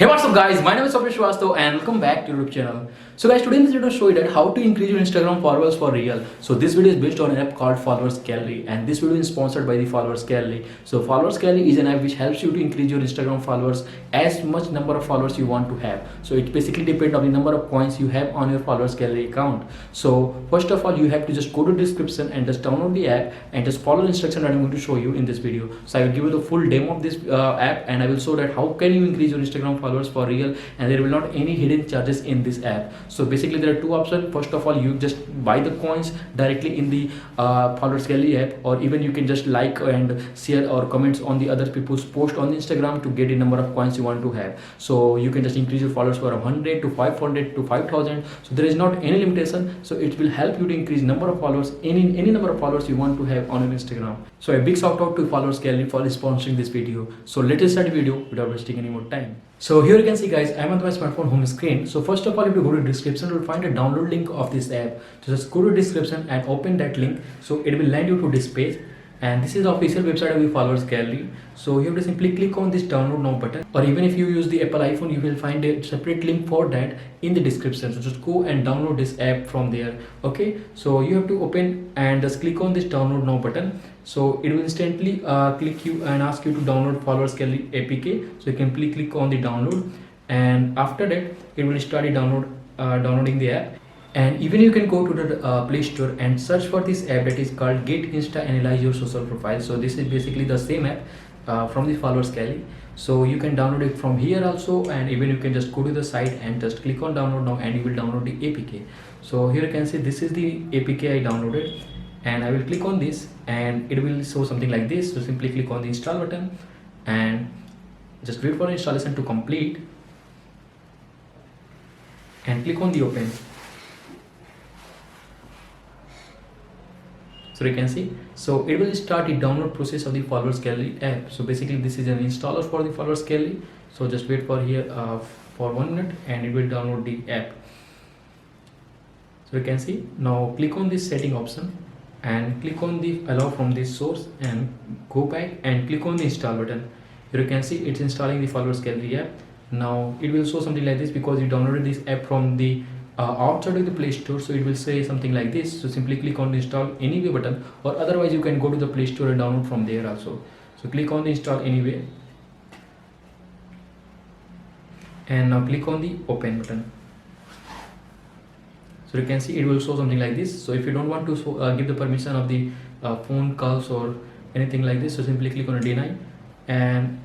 Hey, what's up guys, my name is Sapir Shrivastava and welcome back to YouTube channel. So guys, today in this video I'll show you that how to increase your Instagram followers for real. So this video is based on an app called Followers Gallery, and this video is sponsored by the Followers Gallery. So Followers Gallery is an app which helps you to increase your Instagram followers as much number of followers you want to have. So it basically depends on the number of coins you have on your Followers Gallery account. So first of all, you have to just go to description and just download the app and just follow the instruction that I'm going to show you in this video. So I will give you the full demo of this app, and I will show that how can you increase your Instagram followers for real, and there will not any hidden charges in this app. So basically there are two options. First of all, you just buy the coins directly in the Followers Gallery app, or even you can just like and share or comments on the other people's post on Instagram to get the number of coins you want to have. So you can just increase your followers from 100 to 500 to 5000. So there is not any limitation, so it will help you to increase number of followers, any number of followers you want to have on your Instagram. So a big shout out to Followers Gallery for sponsoring this video. So let's start the video without wasting any more time. So here you can see guys, I'm on my smartphone home screen. So first of all, if you go to description, you will find a download link of this app. So just go to description and open that link. So it will land you to this page, and this is the official website of the Followers Gallery. So you have to simply click on this download now button, or even if you use the Apple iPhone, you will find a separate link for that in the description. So just go and download this app from there. Okay, so you have to open and just click on this download now button. So it will instantly click you and ask you to download Followers Gallery APK. So you can click on the download, and after that it will start the downloading the app. And even you can go to the Play Store and search for this app that is called Get Insta Analyze Your Social Profile. So this is basically the same app from the Followers Gallery. So you can download it from here also, and even you can just go to the site and just click on download now, and you will download the APK. So here you can see this is the APK I downloaded, and I will click on this and it will show something like this. So simply click on the install button and just wait for the installation to complete and click on the open. So you can see, so it will start the download process of the Followers Gallery app. So basically this is an installer for the Followers Gallery. So just wait for here for 1 minute and it will download the app. So you can see, now click on this setting option and click on the allow from this source and go back and click on the install button. Here you can see it's installing the Followers Gallery app. Now it will show something like this because you downloaded this app from the outside of the Play Store. So it will say something like this. So simply click on the install anyway button, or otherwise you can go to the Play Store and download from there also. So click on the install anyway and now click on the open button. So you can see it will show something like this. So if you don't want to give the permission of the phone calls or anything like this, so simply click on deny and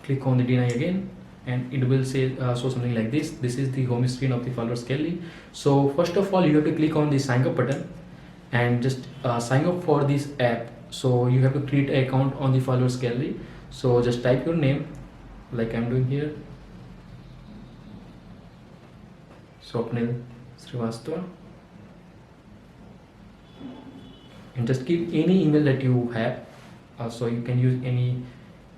click on the deny again, and it will say show something like this. This is the home screen of the Followers Gallery. So first of all, you have to click on the sign up button and just sign up for this app. So you have to create an account on the Followers Gallery. So just type your name like I'm doing here, Swapnil Srivastava, and just give any email that you have. So you can use any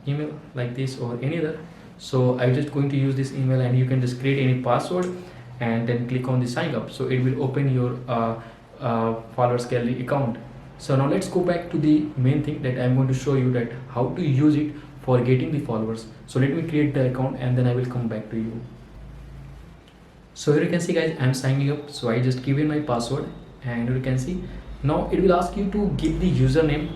email like this or any other. So I'm just going to use this email, and you can just create any password and then click on the sign up. So it will open your Followers Gallery account. So now let's go back to the main thing that I'm going to show you, that how to use it for getting the followers. So let me create the account and then I will come back to you. So here you can see guys, I'm signing up. So I just give in my password, and you can see now it will ask you to give the username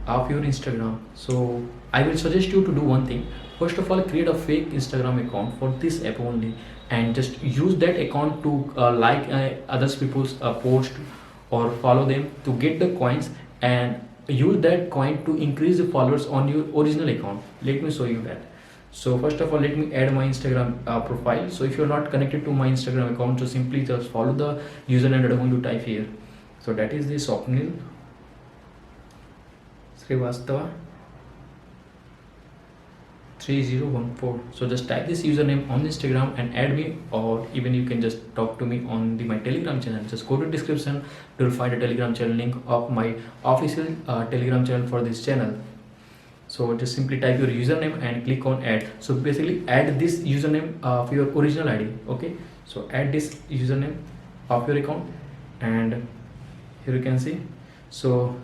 of your Instagram. So I will suggest you to do one thing. First of all, create a fake Instagram account for this app only, and just use that account to like others people's post or follow them to get the coins, and use that coin to increase the followers on your original account. Let me show you that. So first of all, let me add my Instagram profile. So if you're not connected to my Instagram account, so simply just follow the username that I'm going to type here. So that is the Swapnil Srivastava 3014. So just type this username on Instagram and add me, or even you can just talk to me on my Telegram channel. Just go to description, you'll find a Telegram channel link of my official Telegram channel for this channel. So just simply type your username and click on add. So basically add this username of your original ID. Okay, so add this username of your account, and here you can see. So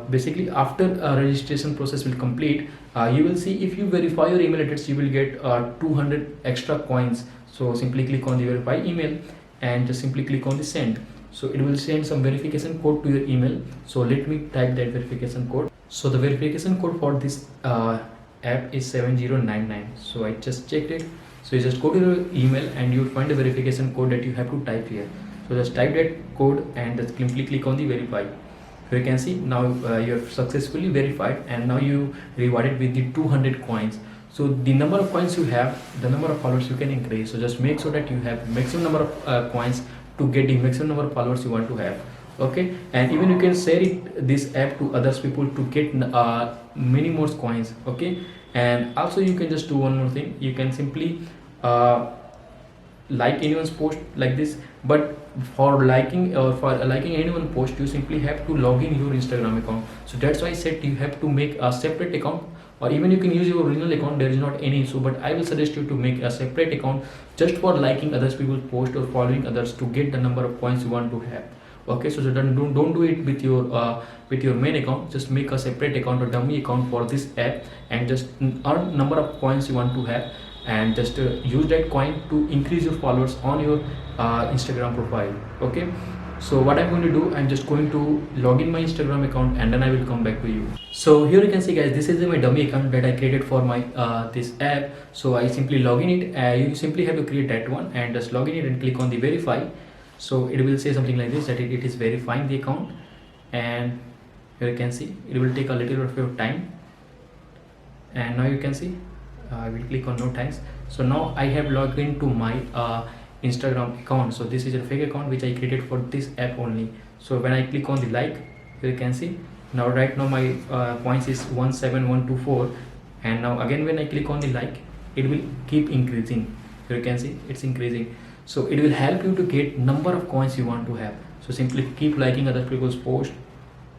basically after registration process will complete, you will see if you verify your email address, you will get 200 extra coins. So simply click on the verify email and just simply click on the send. So it will send some verification code to your email. So let me type that verification code. So the verification code for this app is 7099. So I just checked it. So you just go to your email and you will find the verification code that you have to type here. So just type that code and just simply click on the verify. You can see now you have successfully verified, and now you rewarded with the 200 coins. So the number of coins you have, the number of followers you can increase. So just make sure that you have maximum number of coins to get the maximum number of followers you want to have. Okay, and even you can share this app to others people to get many more coins. Okay, and also you can just do one more thing. You can simply like anyone's post like this, but for liking anyone post, you simply have to log in your Instagram account. So that's why I said you have to make a separate account, or even you can use your original account. There is not any issue, but I will suggest you to make a separate account just for liking others people's post or following others to get the number of coins you want to have. Okay, so don't do it with your main account. Just make a separate account or dummy account for this app and just earn number of coins you want to have, and just use that coin to increase your followers on your Instagram profile. Okay, so what I'm going to do, I'm just going to log in my Instagram account and then I will come back to you. So here you can see guys, this is my dummy account that I created for my this app. So I simply log in it. You simply have to create that one and just log in it and click on the verify. So it will say something like this, that it is verifying the account, and here you can see it will take a little bit of time. And now you can see I will click on no thanks. So now I have logged into my Instagram account. So this is a fake account which I created for this app only. So when I click on the like, you can see now right now my points is 17124, and now again when I click on the like, it will keep increasing. You can see it's increasing. So it will help you to get number of coins you want to have. So simply keep liking other people's post,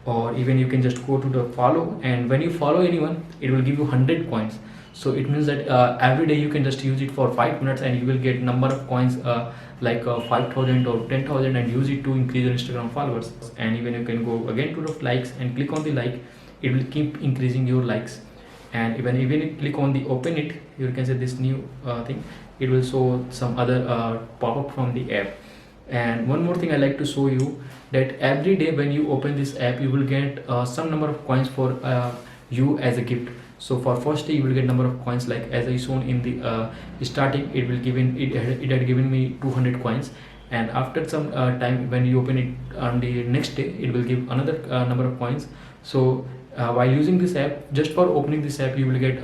or even you can just go to the follow, and when you follow anyone, it will give you 100 coins. So it means that every day you can just use it for 5 minutes and you will get number of coins like 5,000 or 10,000, and use it to increase your Instagram followers. And even you can go again to the likes and click on the like, it will keep increasing your likes. And even you click on the open it, you can see this new thing, it will show some other pop-up from the app. And one more thing I like to show you, that every day when you open this app, you will get some number of coins for you as a gift. So for first day you will get number of coins, like as I shown in the starting, it will it had given me 200 coins, and after some time when you open it on the next day, it will give another number of coins. So while using this app, just for opening this app, you will get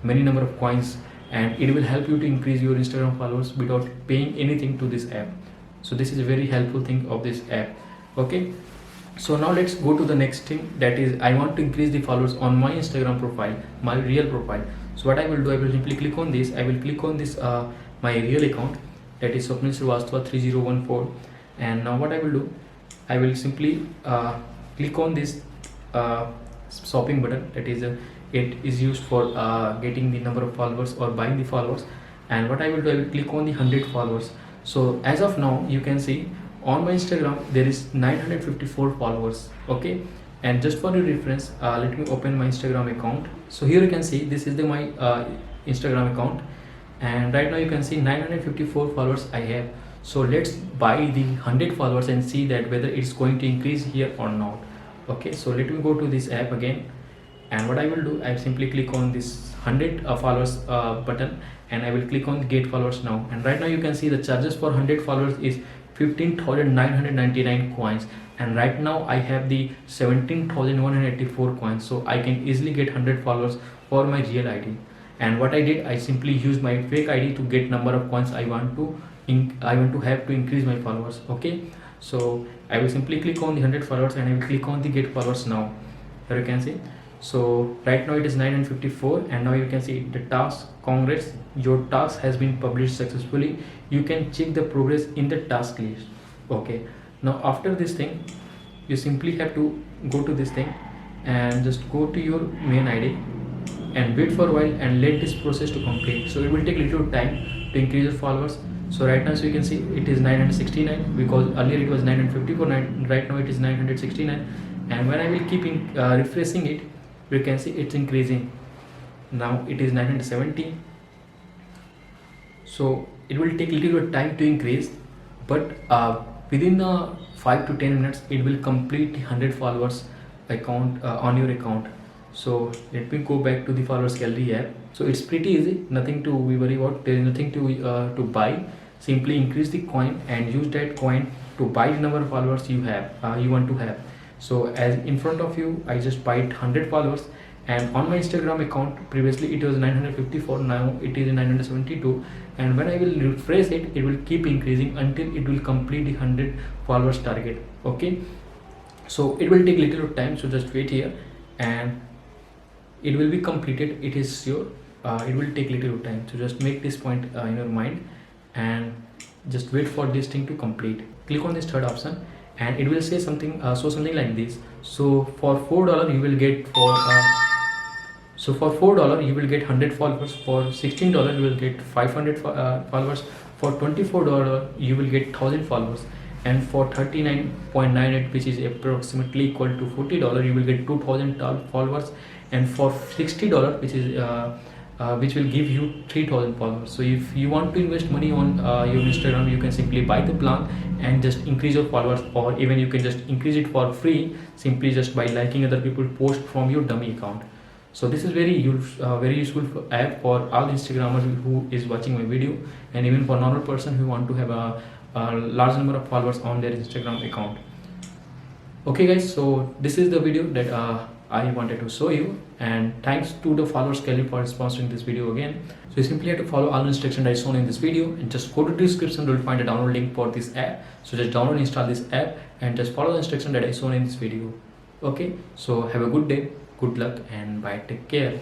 many number of coins, and it will help you to increase your Instagram followers without paying anything to this app. So this is a very helpful thing of this app. Okay, so now let's go to the next thing, that is I want to increase the followers on my Instagram profile, my real profile. So what I will do, I will simply click on this. I will click on this my real account, that is Swapnil Srivastava 3014. And now what I will do, I will simply click on this shopping button, that is it is used for getting the number of followers or buying the followers. And what I will do, I will click on the 100 followers. So as of now you can see on my Instagram there is 954 followers. Okay, and just for your reference, let me open my Instagram account. So here you can see this is my Instagram account, and right now you can see 954 followers I have. So let's buy the 100 followers and see that whether it's going to increase here or not. Okay, so let me go to this app again, and what I will do, I simply click on this 100 followers button, and I will click on get followers now. And right now you can see the charges for 100 followers is 15,999 coins, and right now I have the 17,184 coins. So I can easily get 100 followers for my real ID. And what I did, I simply used my fake ID to get number of coins I want to have to increase my followers. Okay, so I will simply click on the 100 followers and I will click on the get followers now. Here you can see, so right now it is 954, and now you can see the task, congrats, your task has been published successfully. You can check the progress in the task list. Okay, now after this thing, you simply have to go to this thing and just go to your main ID and wait for a while and let this process to complete. So it will take little time to increase your followers. So right now, so you can see it is 969, because earlier it was 954, right now it is 969. and when I will keep refreshing it, you can see it's increasing. Now it is 970. So it will take little bit time to increase, but within 5 to 10 minutes it will complete 100 followers account on your account. So let me go back to the followers gallery app. So it's pretty easy, nothing to be worried about. There is nothing to buy. Simply increase the coin and use that coin to buy the number of followers you have you want to have. So as in front of you, I just bought 100 followers, and on my Instagram account previously it was 954, now it is 972, and when I will refresh it, it will keep increasing until it will complete the 100 followers target. Okay, so it will take little bit of time, so just wait here and it will be completed. It is sure. It will take little bit of time, so just make this point in your mind and just wait for this thing to complete. Click on this third option and it will say something something like this. So for $4 you will get for $4 you will get 100 followers. For $16 you will get 500 followers. For $24 you will get 1000 followers, and for 39.98, which is approximately equal to $40, you will get 2000 followers, and for $60, which will give you 3000 followers. So if you want to invest money on your Instagram, you can simply buy the plan and just increase your followers, or even you can just increase it for free simply just by liking other people post from your dummy account. So this is very useful app for all Instagrammers who is watching my video, and even for normal person who want to have a large number of followers on their Instagram account. Okay guys, so this is the video that I wanted to show you, and thanks to the Followers Gallery for sponsoring this video again. So you simply have to follow all the instructions that I shown in this video, and just go to the description. You will find a download link for this app. So just download and install this app and just follow the instructions that I shown in this video. Okay, so have a good day, good luck, and bye, take care.